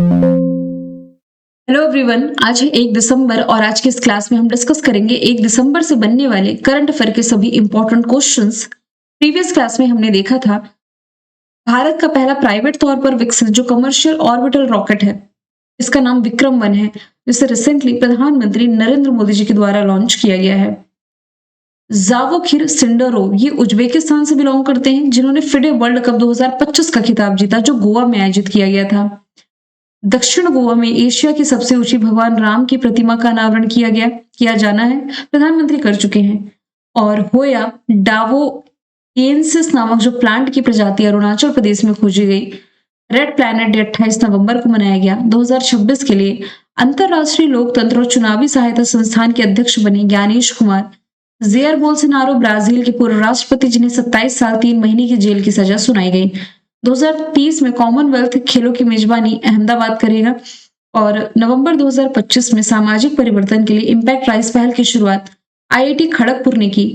Hello everyone, आज है 1 दिसंबर और आज की इस क्लास में हम डिस्कस करेंगे 1 दिसंबर से बनने वाले करंट अफेयर के सभी इंपॉर्टेंट क्वेश्चंस। प्रीवियस क्लास में हमने देखा था भारत का पहला प्राइवेट तौर पर विकसित जो कमर्शियल ऑर्बिटल रॉकेट है, इसका नाम विक्रम 1 है, जिसे रिसेंटली प्रधानमंत्री नरेंद्र मोदी जी के द्वारा लॉन्च किया गया है। जावोखिर सिंडरोव ये उज्बेकिस्तान से बिलोंग करते हैं, जिन्होंने फिडे वर्ल्ड कप 2025 का खिताब जीता, जो गोवा में आयोजित किया गया था। दक्षिण गोवा में एशिया की सबसे ऊंची भगवान राम की प्रतिमा का अनावरण किया जाना है, प्रधानमंत्री कर चुके हैं। और होया डावोएंसिस नामक जो प्लांट की प्रजाति अरुणाचल प्रदेश में खोजी गई। रेड प्लैनेट डे 28 नवंबर को मनाया गया। 2026 के लिए अंतरराष्ट्रीय लोकतंत्र और चुनावी सहायता संस्थान के अध्यक्ष बने Gyanesh Kumar. Jair Bolsonaro Brazil के पूर्व राष्ट्रपति, जिन्हें 27 साल 3 महीने की जेल की सजा सुनाई गई। 2030 में कॉमनवेल्थ खेलों की मेजबानी अहमदाबाद करेगा। और नवंबर 2025 में सामाजिक परिवर्तन के लिए इम्पैक्ट राइज पहल की शुरुआत आईआईटी खड़गपुर ने की।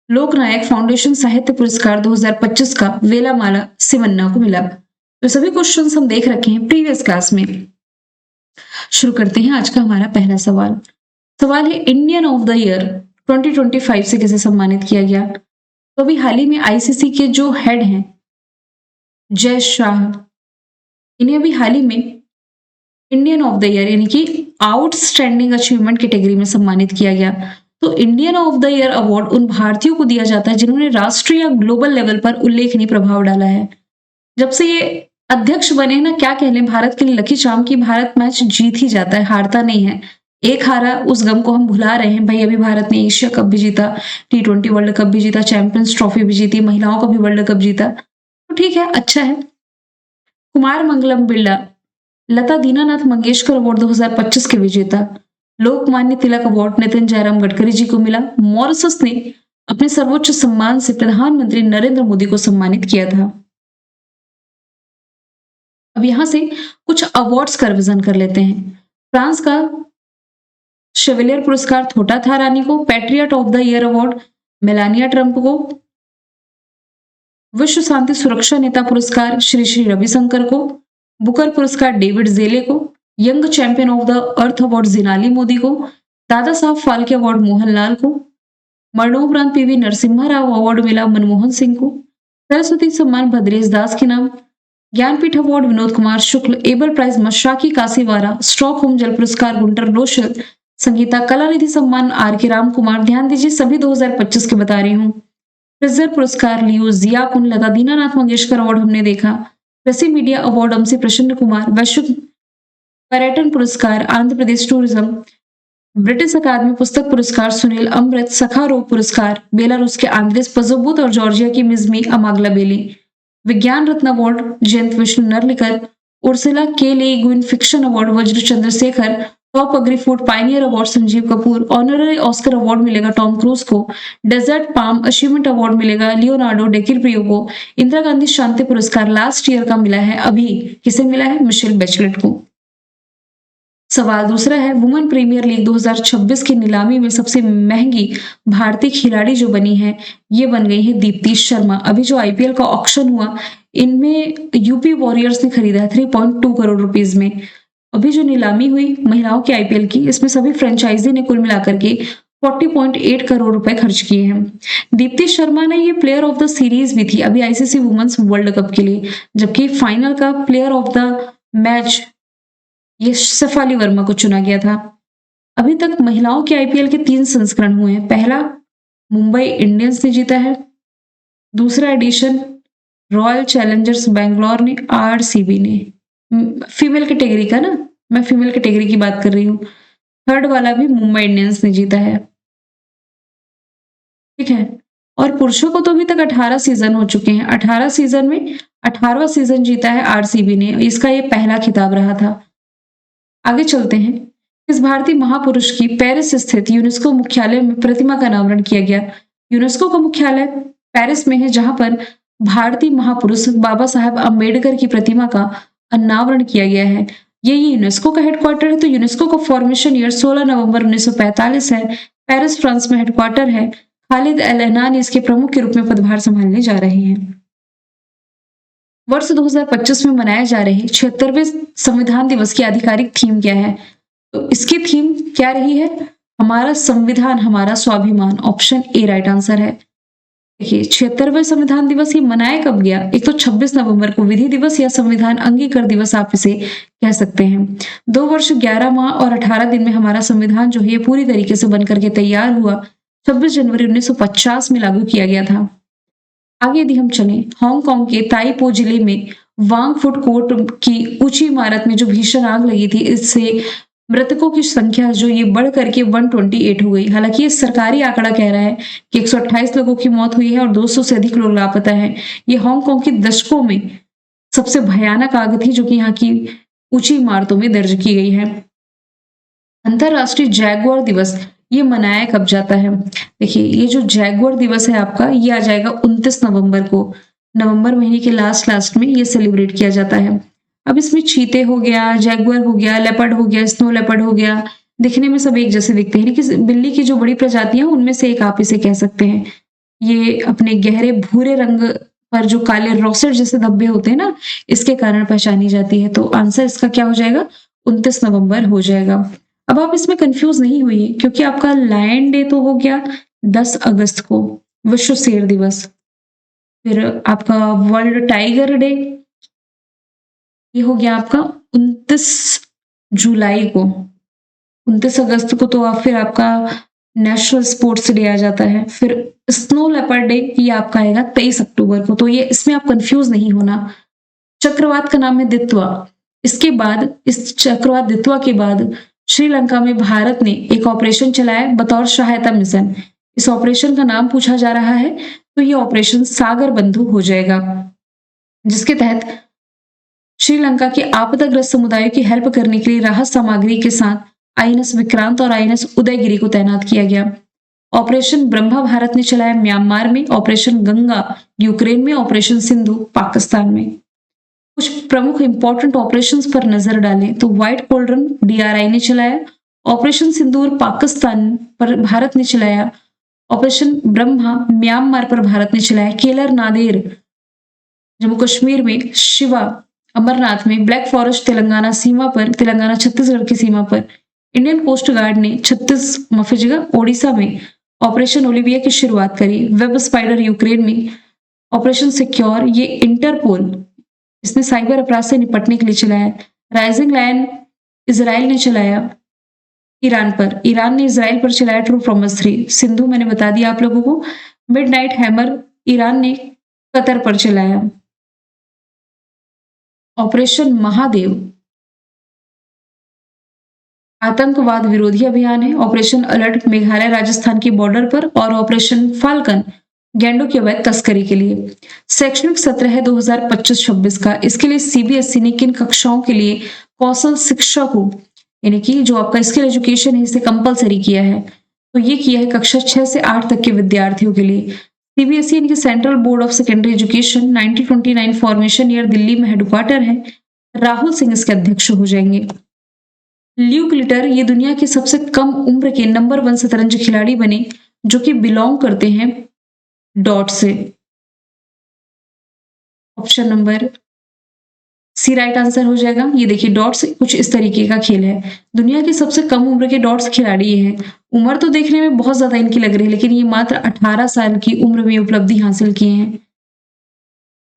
लोकनायक फाउंडेशन साहित्य पुरस्कार 2025 का वेलामाला सिमन्ना को मिला। तो सभी क्वेश्चंस हम देख रखे हैं प्रीवियस क्लास में। शुरू करते हैं आज का हमारा पहला सवाल। सवाल है, इंडियन ऑफ द ईयर 2025 से किसे सम्मानित किया गया? तो अभी हाल ही में आईसीसी के जो हेड हैं जय शाह, इन्हें अभी हाल ही में इंडियन ऑफ द ईयर यानी कि आउटस्टैंडिंग अचीवमेंट कैटेगरी में सम्मानित किया गया। तो Indian of the year award उन भारतीयों को दिया जाता है जिन्होंने राष्ट्रीय या ग्लोबल लेवल पर उल्लेखनीय प्रभाव डाला है। जब से ये अध्यक्ष बने ना, क्या कह लें, भारत के लिए लकी चार्म की भारत मैच जीत ही जाता है, हारता नहीं है। एक हारा उस गम को हम भुला रहे हैं भाई। अभी भारत ने एशिया कप भी जीता, T20 वर्ल्ड कप भी जीता, चैंपियंस ट्रॉफी भी जीती, महिलाओं का भी वर्ल्ड कप जीता, तो ठीक है, अच्छा है। कुमार मंगलम बिरला लता दीनानाथ मंगेशकर अवार्ड 2025 के विजेता। लोकमान्य तिलक अवार्ड नितिन जयराम गडकरी जी को मिला। मॉरिशस ने अपने सर्वोच्च सम्मान से प्रधानमंत्री नरेंद्र मोदी को सम्मानित किया था। अब यहां से कुछ अवार्ड्स का रिवीजन कर लेते हैं। फ्रांस का शेवलियर पुरस्कार थोटा था रानी को। Patriot of the year award Melania Trump को। विश्व शांति सुरक्षा नेता पुरस्कार श्री श्री रविशंकर को। बुकर पुरस्कार डेविड जेले को। Young champion of the earth award Jinali Modi को। दादा साहब फाल्के अवार्ड मोहनलाल को। मरणोपरांत पीवी नरसिम्हा राव अवार्ड मिला मनमोहन सिंह को। सरस्वती सम्मान भद्रेश दास के नाम। Jnanpith award Vinod Kumar Shukla. Abel prize Masaki Kashiwara. Stockholm जल पुरस्कार गुंटर रोशल। संगीता कलानिधि सम्मान आर के राम कुमार। ध्यान दीजिए, सभी 2025 के बता रही हूँ। फ्रिजर पुरस्कार लियो जिया कुन। लता दीनानाथ मंगेशकर अवार्ड हमने देखा। कृषि मीडिया अवार्ड अमसी प्रसन्न कुमार। वैश्विक पर्यटन पुरस्कार आंध्र प्रदेश टूरिज्म। ब्रिटिश अकादमी पुस्तक पुरस्कार सुनील अमृत। सखारोव पुरस्कार बेलारूस के आंद्रेस पजोबुत और जॉर्जिया की मिजमी अमागला बेली। विज्ञान रत्न अवार्ड जयंत विष्णु नरलिकर। उर्सुला के ले गुइन फिक्शन अवार्ड वज्र Chandrashekhar. Top agree food pioneer award Sanjeev Kapoor. Honorary Oscar award मिलेगा टॉम क्रूज को। डेजर्ट पाम अचीवमेंट अवार्ड मिलेगा लियोनार्डो डिकैप्रियो को। इंदिरा गांधी शांति पुरस्कार लास्ट ईयर का मिला है, अभी किसे मिला है? मिशेल बेचलेट को। सवाल दूसरा है, वुमेन प्रीमियर लीग 2026 की नीलामी में सबसे महंगी भारतीय खिलाड़ी जो बनी है, ये बन गई है दीप्ति शर्मा। अभी जो आईपीएल का ऑक्शन हुआ, इनमें यूपी वॉरियर्स ने खरीदा है 3.2 करोड़ रुपीज में। अभी जो नीलामी हुई महिलाओं के आईपीएल की, इसमें सभी फ्रेंचाइजी ने कुल मिलाकर के 40.8 करोड़ रुपए खर्च किए हैं। दीप्ति शर्मा ने ये प्लेयर ऑफ द सीरीज भी थी अभी आईसीसी वुमेन्स वर्ल्ड कप के लिए, जबकि फाइनल का प्लेयर ऑफ द मैच ये शेफाली वर्मा को चुना गया था। अभी तक महिलाओं के आईपीएल के 3 संस्करण हुए हैं। पहला मुंबई इंडियंस ने जीता है। दूसरा एडिशन रॉयल चैलेंजर्स बैंगलोर ने, आरसीबी ने, फीमेल कैटेगरी का ना, मैं फीमेल कैटेगरी की बात कर रही हूँ। थर्ड वाला भी मुंबई इंडियंस ने जीता है, ठीक है। और पुरुषों को तो अभी तक 18 सीजन हो चुके हैं। 18 सीजन में 18वां सीजन जीता है आरसीबी ने। इसका ये पहला खिताब रहा था। आगे चलते हैं। इस भारतीय महापुरुष की पेरिस स्थित यूनेस्को मुख्यालय में प्रतिमा का अनावरण किया गया। यूनेस्को का मुख्यालय पेरिस में है, जहां पर भारतीय महापुरुष बाबा साहेब अम्बेडकर की प्रतिमा का अनावरण किया गया है। ये यूनेस्को का हेडक्वार्टर है। तो यूनेस्को का फॉर्मेशन ईयर 16 नवंबर 1945 है। पेरिस फ्रांस में हेडक्वार्टर है। खालिद अल एनान इसके प्रमुख के रूप में पदभार संभालने जा रहे हैं। वर्ष 2025 में मनाए जा रहे 76वें संविधान दिवस की आधिकारिक थीम क्या है? तो इसकी थीम क्या रही है? हमारा संविधान हमारा स्वाभिमान। ऑप्शन ए राइट आंसर है। देखिए 76वें संविधान दिवस ये मनाया कब गया? एक तो 26 नवंबर को विधि दिवस या संविधान अंगीकार दिवस आप इसे कह सकते हैं। 2 वर्ष 11 माह और 18 दिन में हमारा संविधान जो है ये पूरी तरीके से बनकर के तैयार हुआ। 26 जनवरी 1950 में लागू किया गया था। आगे यदि हम चलें, हांगकांग के ताइपो जिले में वांग फूड कोर्ट की ऊंची इमारत में जो भीषण आग लगी थी, इससे मृतकों की संख्या जो ये बढ़ करके 128 हो गई। हालांकि ये सरकारी आंकड़ा कह रहा है कि 128 लोगों की मौत हुई है और 200 से अधिक लोग लापता हैं। ये हांगकांग की दशकों में सबसे भयानक आग थी जो कि यहाँ की ऊंची इमारतों में दर्ज की गई है। अंतरराष्ट्रीय जैगुआर दिवस ये मनाया कब जाता है? देखिए ये जो जैगुआर दिवस है आपका, ये आ जाएगा 29 नवंबर को। नवंबर महीने के लास्ट में ये सेलिब्रेट किया जाता है। अब इसमें चीते हो गया, जैगुआर हो गया, लेपर्ड हो गया, स्नो लेपर्ड हो गया, दिखने में सब एक जैसे दिखते हैं, लेकिन बिल्ली की जो बड़ी प्रजातियां उनमें से एक आप इसे कह सकते हैं। ये अपने गहरे भूरे रंग पर जो काले रोसेट जैसे धब्बे होते हैं ना, इसके कारण पहचानी जाती है। तो आंसर इसका क्या हो जाएगा? 29 नवंबर हो जाएगा। अब आप इसमें कंफ्यूज नहीं हुई क्योंकि आपका लायन डे तो हो गया 10 अगस्त को, विश्व शेर दिवस। फिर आपका वर्ल्ड टाइगर डे ये हो गया आपका 29 जुलाई को। 29 अगस्त को तो फिर आपका नेशनल स्पोर्ट्स डे आ जाता है। फिर स्नो लेपर्ड डे ये आपका आएगा 23 अक्टूबर को। तो ये इसमें आप कंफ्यूज नहीं होना। चक्रवात का नाम है दित्वा। इसके बाद इस चक्रवात दित्वा के बाद श्रीलंका में भारत ने एक ऑपरेशन चलाया बतौर सहायता मिशन। इस ऑपरेशन का नाम पूछा जा रहा है तो ये ऑपरेशन सागर बंधु हो जाएगा, जिसके तहत श्रीलंका के आपदाग्रस्त समुदायों की हेल्प करने के लिए राहत सामग्री के साथ आईएनएस विक्रांत और आईएनएस उदयगिरी को तैनात किया गया। ऑपरेशन ब्रह्मा भारत ने चलाया म्यांमार में, ऑपरेशन गंगा यूक्रेन में, ऑपरेशन सिंधु पाकिस्तान में। कुछ प्रमुख इंपॉर्टेंट ऑपरेशंस पर नजर डालें तो व्हाइट कोल्ड्रन डीआरआई ने चलाया, ऑपरेशन सिंदूर पाकिस्तान पर भारत ने चलाया, ऑपरेशन ब्रह्मा म्यांमार पर भारत ने चलाया, केलर नादेर जम्मू कश्मीर में, शिवा अमरनाथ में, ब्लैक फॉरेस्ट तेलंगाना सीमा पर, तेलंगाना छत्तीसगढ़ की सीमा पर। इंडियन कोस्ट गार्ड ने ओडिशा में ऑपरेशन ओलिविया की शुरुआत करी। वेब स्पाइडर यूक्रेन में, ऑपरेशन सिक्योर ये इंटरपोल इसने साइबर अपराध से निपटने के लिए चलाया। राइजिंग लायन इजराइल ने चलाया ईरान पर, ईरान ने इजराइल पर चलाया ट्रू प्रॉमिस 3। सिंधु मैंने बता दिया आप लोगों को। मिडनाइट हैमर ईरान ने कतर पर चलाया। ऑपरेशन महादेव आतंकवाद विरोधी अभियान है। ऑपरेशन अलर्ट मेघालय राजस्थान की बॉर्डर पर, और ऑपरेशन फाल्कन गैंडों की अवैध तस्करी के लिए। शैक्षणिक सत्र है 2025-26 का। इसके लिए सीबीएसई ने किन कक्षाओं के लिए कौशल शिक्षा को, यानी कि जो आपका स्किल एजुकेशन है, इसे कंपलसरी किया है? तो ये किया है कक्षा 6 से 8 तक के विद्यार्थियों के लिए। सीबीएसई इनकी central board of secondary education 1929 formation year Delhi में हेडक्वार्टर है। राहुल सिंह इसके अध्यक्ष हो जाएंगे। ल्यूक लिटर ये दुनिया के सबसे कम उम्र के नंबर 1 शतरंज खिलाड़ी बने जो कि बिलोंग करते हैं डॉट से। Option number C right answer हो जाएगा। ये देखिए डॉट्स कुछ इस तरीके का खेल है। दुनिया की सबसे कम उम्र के डॉट्स खिलाड़ी ये हैं। उम्र तो देखने में बहुत ज्यादा इनकी लग रही है, लेकिन ये मात्र 18 साल की उम्र में उपलब्धि हासिल किए हैं।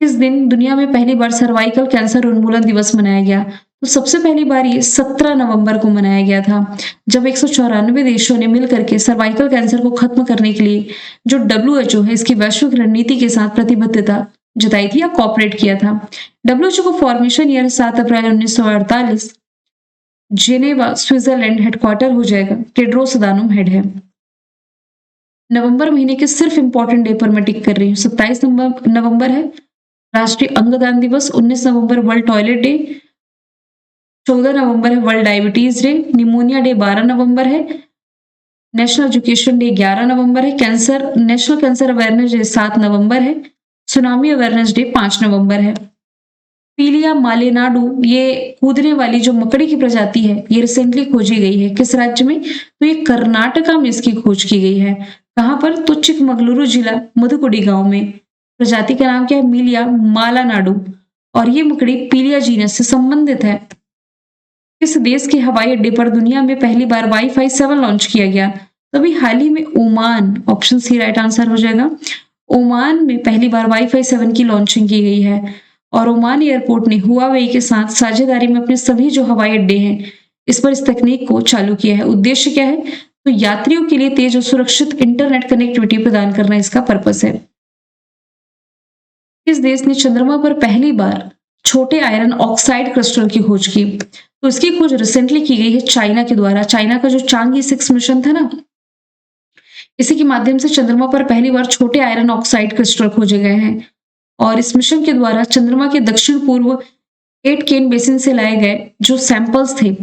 इस दिन दुनिया में पहली बार सर्वाइकल कैंसर उन्मूलन दिवस मनाया गया। तो सबसे पहली बार ये 17 नवंबर को मनाया गया था, जब 194 देशों ने मिलकर के सर्वाइकल कैंसर को खत्म करने के लिए जो WHO है इसकी वैश्विक रणनीति के साथ प्रतिबद्धता जताई थी या कॉपरेट किया था। WHO को फॉर्मेशन ईयर 7 अप्रैल 1948 जेनेवा स्विट्जरलैंड हेडक्वार्टर हो जाएगा। टेड्रोस अदानोम हेड है। नवंबर महीने के सिर्फ इंपॉर्टेंट डे पर मैं टिक कर रही हूँ। 27 नवंबर है राष्ट्रीय अंगदान दिवस, 19 नवंबर वर्ल्ड टॉयलेट डे, 14 नवंबर है world diabetes day, pneumonia day 12 नवंबर है, नेशनल एजुकेशन डे 11 नवंबर है, cancer national cancer awareness day 7 नवंबर है, सुनामी अवेयरनेस डे 5 नवंबर है। पीलिया मालेनाडु ये कूदने वाली जो मकड़ी की प्रजाति है ये रिसेंटली खोजी गई है। किस राज्य में? तो ये कर्नाटका में इसकी खोज की गई है। कहां पर? तो चिकमगलुरु जिला मधुकुडी गांव में। प्रजाति का नाम क्या है? मिलिया मालानाडु। और ये मकड़ी पीलिया जीनस से संबंधित है। किस देश के हवाई अड्डे पर दुनिया में पहली बार वाईफाई 7 लॉन्च किया गया? तो अभी हाल ही में Oman, option C right answer हो जाएगा। ओमान में पहली बार वाईफाई 7 की लॉन्चिंग की गई है और ओमान एयरपोर्ट ने हुआवेई के साथ साझेदारी में अपने सभी जो हवाई अड्डे हैं इस पर इस तकनीक को चालू किया है। उद्देश्य क्या है? तो यात्रियों के लिए तेज और सुरक्षित इंटरनेट कनेक्टिविटी प्रदान करना इसका पर्पस है। किस देश ने चंद्रमा पर पहली बार छोटे आयरन ऑक्साइड क्रिस्टल की खोज की? तो इसकी खोज रिसेंटली की गई है चाइना के द्वारा। चाइना का जो चांगी 6 मिशन था ना, इसी के माध्यम से चंद्रमा पर पहली बार छोटे आयरन ऑक्साइड क्रिस्टल खोजे गए हैं और इस मिशन के द्वारा चंद्रमा के दक्षिण पूर्व 8 केन बेसिन से लाए गए जो सैंपल्स थे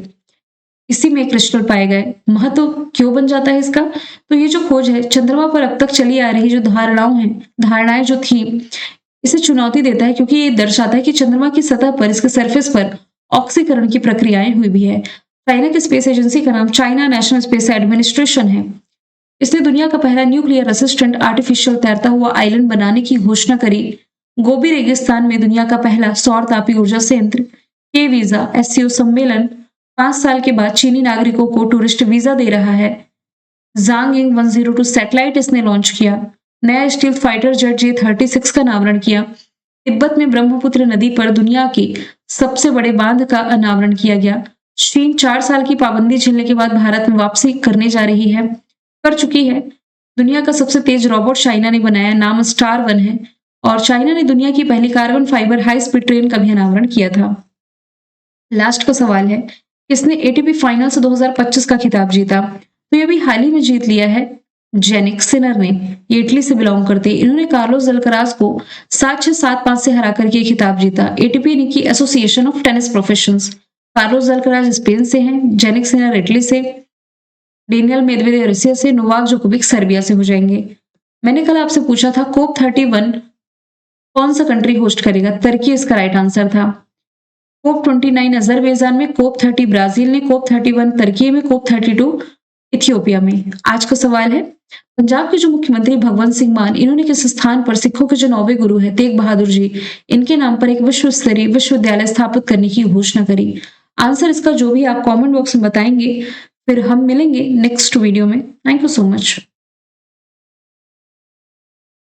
इसी में क्रिस्टल पाए गए। महत्व क्यों बन जाता है इसका? तो ये जो खोज है चंद्रमा पर अब तक चली आ रही जो धारणाएं जो थी इसे चुनौती देता है, क्योंकि ये दर्शाता है कि चंद्रमा की सतह पर, इसके सरफेस पर ऑक्सीकरण की प्रक्रियाएं हुई भी है। चाइना की स्पेस एजेंसी का नाम चाइना नेशनल स्पेस एडमिनिस्ट्रेशन है। इसने दुनिया का पहला न्यूक्लियर असिस्टेंट आर्टिफिशियल तैरता हुआ आइलैंड बनाने की घोषणा करी। गोबी रेगिस्तान में दुनिया का पहला सौर तापी ऊर्जा संयंत्र के वीजा एससीओ सम्मेलन 5 साल के बाद चीनी नागरिकों को टूरिस्ट वीजा दे रहा है। जांगिंग 102 सैटेलाइट इसने लॉन्च किया। नया स्टील फाइटर जेट J-36 का अनावरण किया। तिब्बत में ब्रह्मपुत्र नदी पर दुनिया के सबसे बड़े बांध का अनावरण किया गया। चीन 4 साल की पाबंदी झेलने के बाद भारत में वापसी करने जा रही है, कर चुकी है। दुनिया का सबसे तेज रोबोट चाइना ने बनाया, नाम स्टार 1 है और चाइना ने दुनिया की पहली carbon fibre high speed train का भी अनावरण किया था। लास्ट का सवाल है, किसने एटीपी फाइनल्स 2025 का खिताब जीता? तो ये भी हाल ही में जीत लिया है जेनिक सिनर ने। ये इटली से बिलोंग करते हैं। इन्होंने कार्लोस अल्कराज को 7-6, 7-5 से हरा करके ये खिताब जीता। एटीपी यानी कि association of tennis professions. Carlos Alcaraz Spain से हैं, जेनिक सिनर इटली से, डेनियल मेदवेदेव रसिया से, नोवाक जोकोविक सर्बिया से हो जाएंगे। मैंने कल आपसे पूछा था कोप 31 कौन सा कंट्री होस्ट करेगा? तुर्की इसका राइट आंसर था। कोप 29 अजरबैजान में, कोप 30 ब्राजील ने, कोप 31 तुर्की में, कोप 32 इथियोपिया में। आज का सवाल है, पंजाब के जो मुख्यमंत्री भगवंत सिंह मान, इन्होंने किस स्थान पर सिखों के जो 9वें गुरु है तेग बहादुर जी, इनके नाम पर एक विश्व स्तरीय विश्वविद्यालय स्थापित करने की घोषणा करी? आंसर इसका जो भी आप कमेंट बॉक्स में बताएंगे, फिर हम मिलेंगे नेक्स्ट वीडियो में। Thank you so much.